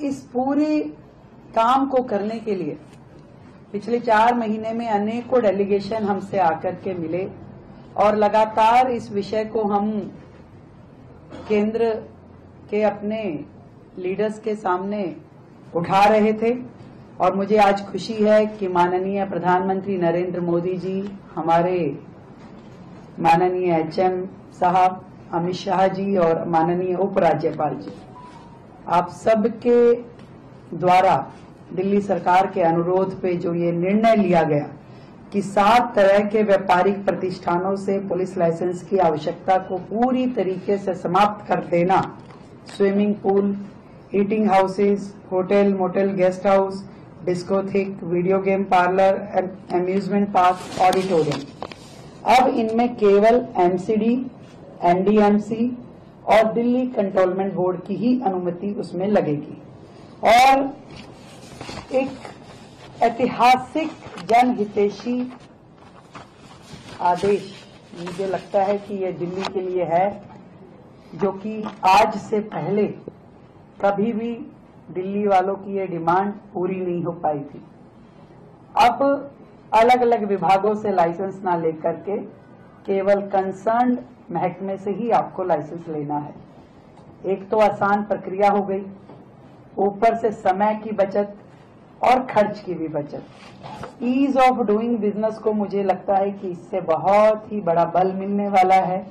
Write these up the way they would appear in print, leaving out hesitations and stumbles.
इस पूरे काम को करने के लिए पिछले 4 महीने में अनेकों डेलीगेशन हमसे आकर के मिले और लगातार इस विषय को हम केंद्र के अपने लीडर्स के सामने उठा रहे थे। और मुझे आज खुशी है कि माननीय प्रधानमंत्री नरेंद्र मोदी जी, हमारे माननीय एचएम साहब अमित शाह जी और माननीय उपराज्यपाल जी, आप सबके द्वारा दिल्ली सरकार के अनुरोध पे जो ये निर्णय लिया गया कि 7 तरह के व्यापारिक प्रतिष्ठानों से पुलिस लाइसेंस की आवश्यकता को पूरी तरीके से समाप्त कर देना, swimming pool, eating houses, hotel, motel, guest house, discotheque, video game parlour, amusement park, auditorium, अब इनमें केवल एमसीडी, एनडीएमसी और दिल्ली कंट्रोलमेंट बोर्ड की ही अनुमति उसमें लगेगी। और एक ऐतिहासिक जनहितैषी आदेश मुझे लगता है कि ये दिल्ली के लिए है, जो कि आज से पहले कभी भी दिल्ली वालों की ये डिमांड पूरी नहीं हो पाई थी। अब अलग अलग विभागों से लाइसेंस ना लेकर के केवल कंसर्न्ड महकमे से ही आपको लाइसेंस लेना है। एक तो आसान प्रक्रिया हो गई, ऊपर से समय की बचत और खर्च की भी बचत। ईज ऑफ डूइंग बिजनेस को मुझे लगता है कि इससे बहुत ही बड़ा बल मिलने वाला है।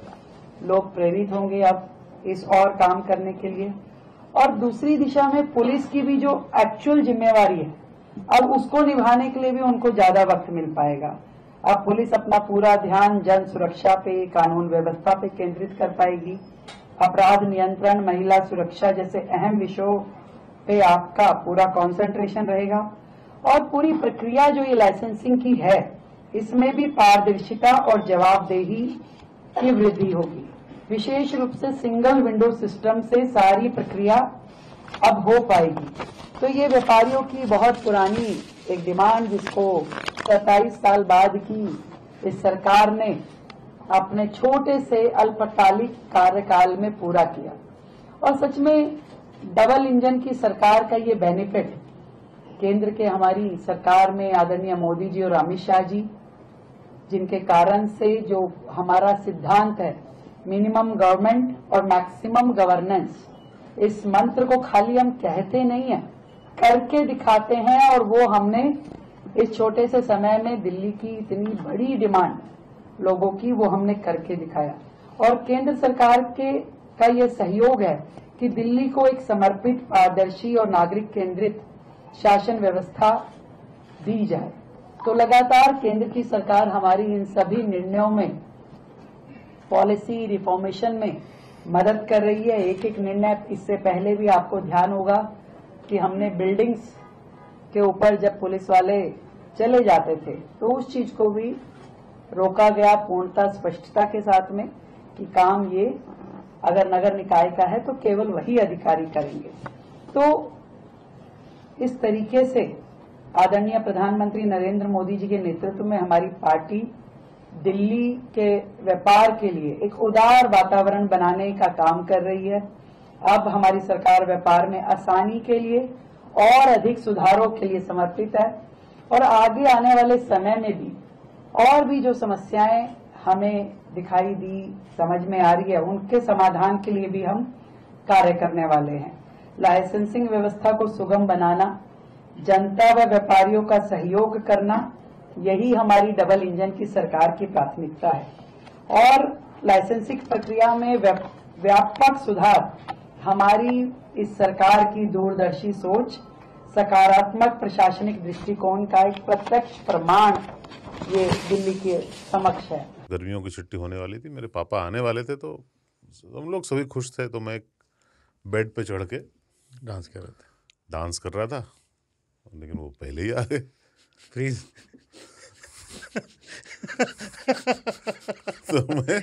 लोग प्रेरित होंगे अब इस और काम करने के लिए। और दूसरी दिशा में पुलिस की भी जो एक्चुअल जिम्मेवारी है, अब उसको निभाने के लिए भी उनको ज्यादा वक्त मिल पाएगा। अब पुलिस अपना पूरा ध्यान जन सुरक्षा पे, कानून व्यवस्था पे केंद्रित कर पाएगी। अपराध नियंत्रण, महिला सुरक्षा जैसे अहम विषयों पे आपका पूरा कंसंट्रेशन रहेगा। और पूरी प्रक्रिया जो ये लाइसेंसिंग की है, इसमें भी पारदर्शिता और जवाबदेही की वृद्धि होगी। विशेष रूप से सिंगल विंडो सिस्टम से सारी प्रक्रिया अब हो पाएगी। तो ये व्यापारियों की बहुत पुरानी एक डिमांड, जिसको 27 साल बाद की इस सरकार ने अपने छोटे से अल्पकालिक कार्यकाल में पूरा किया। और सच में डबल इंजन की सरकार का ये बेनिफिट केंद्र के हमारी सरकार में आदरणीय मोदी जी और अमित शाह जी, जिनके कारण से जो हमारा सिद्धांत है मिनिमम गवर्नमेंट और मैक्सिमम गवर्नेंस, इस मंत्र को खाली हम कहते नहीं है, करके दिखाते हैं। और वो हमने इस छोटे से समय में दिल्ली की इतनी बड़ी डिमांड लोगों की, वो हमने करके दिखाया। और केंद्र सरकार का ये सहयोग है कि दिल्ली को एक समर्पित, पारदर्शी और नागरिक केंद्रित शासन व्यवस्था दी जाए। तो लगातार केंद्र की सरकार हमारी इन सभी निर्णयों में, पॉलिसी रिफॉर्मेशन में मदद कर रही है। एक एक निर्णय, इससे पहले भी आपको ध्यान होगा कि हमने बिल्डिंग्स के ऊपर जब पुलिस वाले चले जाते थे तो उस चीज को भी रोका गया पूर्णतः स्पष्टता के साथ में कि काम ये अगर नगर निकाय का है तो केवल वही अधिकारी करेंगे। तो इस तरीके से आदरणीय प्रधानमंत्री नरेंद्र मोदी जी के नेतृत्व में हमारी पार्टी दिल्ली के व्यापार के लिए एक उदार वातावरण बनाने का काम कर रही है। अब हमारी सरकार व्यापार में आसानी के लिए और अधिक सुधारों के लिए समर्पित है। और आगे आने वाले समय में भी और भी जो समस्याएं हमें दिखाई दी, समझ में आ रही है, उनके समाधान के लिए भी हम कार्य करने वाले हैं। लाइसेंसिंग व्यवस्था को सुगम बनाना, जनता व व्यापारियों का सहयोग करना, यही हमारी डबल इंजन की सरकार की प्राथमिकता है। और लाइसेंसिंग प्रक्रिया में व्यापक सुधार हमारी इस सरकार की दूरदर्शी सोच, सकारात्मक प्रशासनिक दृष्टिकोण का एक प्रत्यक्ष प्रमाण ये दिल्ली के समक्ष है। गर्मियों की छुट्टी होने वाली थी, मेरे पापा आने वाले थे, तो हम लोग सभी खुश थे। तो मैं एक बेड पे चढ़ के डांस कर रहा था, लेकिन वो पहले ही आ गए। फ्रीज तो मैं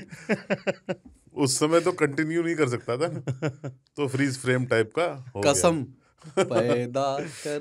उस समय तो कंटिन्यू नहीं कर सकता था, तो फ्रीज फ्रेम टाइप का हो कसम पैदा कर